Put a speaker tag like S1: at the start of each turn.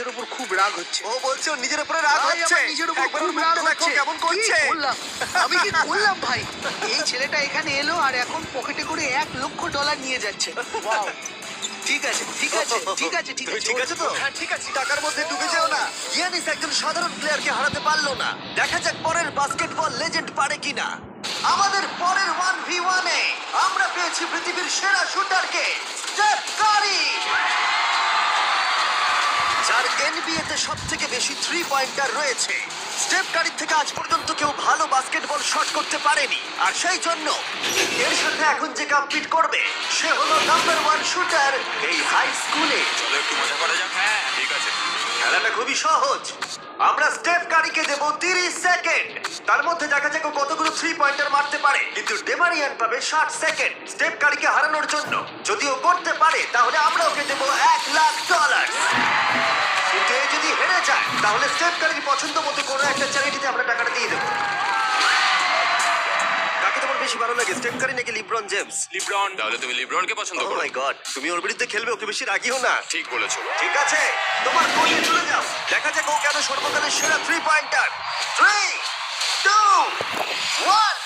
S1: নিজের উপর খুব রাগ হচ্ছে।
S2: ও বলছে ওর নিজের উপরে রাগ
S1: ভাই,
S2: হচ্ছে।
S1: আমার নিজের উপর
S2: একবার
S1: খুব
S2: ওর
S1: রাগ
S2: মুখটা দেখো
S1: হচ্ছে।
S2: কেমন করছে।
S1: কি করলাম? আমি কি করলাম ভাই? এই ছেলেটা এখানে এলো আর এখন পকেটে করে $1,00,000 নিয়ে যাচ্ছে। ওয়াও! ঠিক আছে, ঠিক আছে, ঠিক আছে, ঠিক
S2: তুমি
S1: আছে।
S2: ঠিক আছে তো?
S1: হ্যাঁ, ঠিক আছে।
S2: টাকার মধ্যে ডুবে যেও না। ইয়ানিস একজন সাধারণ প্লেয়ারকে হারাতে পারলো না। দেখা যাক পরের বাস্কেটবল লেজেন্ড পারে কিনা। আমাদের পরের 1v1 এ আমরা পেয়েছি পৃথিবীর সেরা শুটারকে স্টেফ কারি, যার NBA তে সবথেকে বেশি 3 পয়েন্টার রয়েছে। স্টেফ কারির থেকে আজ পর্যন্ত কেউ ভালো বাস্কেটবল শট করতে পারেনি, আর সেই জন্য এর সাথে এখন যে কম্পিট করবে সে হলো নাম্বার 1 শুটার এই হাই স্কুলে।
S3: চলো একটু মজা করা যাক। হ্যাঁ ঠিক আছে।
S2: খেলাটা খুবই সহজ। আমরা স্টেফ কারিকে দেব 30 সেকেন্ড। তার মধ্যে দেখা যাক ও কতগুলো 3 পয়েন্টার মারতে পারে। কিন্তু ডেমারিয়ান পাবে 60 সেকেন্ড স্টেফ কারিকে হারানোর জন্য। যদি ও করতে পারে তাহলে আমরা ওকে দেব $1,00,000। কিন্তু এ যদি হেরে যায় তাহলে স্টেফ কারির পছন্দ মতো কোনো একটা চ্যারিটিতে আমরা টাকাটা দিয়ে দেবো। কাকে তোমার বেশি ভালো লাগে, স্টেফ কারি নাকি লিব্রন জেমস?
S3: লিব্রন। তাহলে তুমি লিব্রনকে পছন্দ
S2: ও
S3: করো?
S2: মাই গড, তুমি ওর বিরুদ্ধে খেলবে, ওকে বেশি রাগিও না।
S3: ঠিক বলেছো।
S2: ঠিক আছে, তোমার কোর্টে চলে যাও। দেখা যাক ও কেন সর্বকালের সেরা 3 পয়েন্টার। 3, 2, 1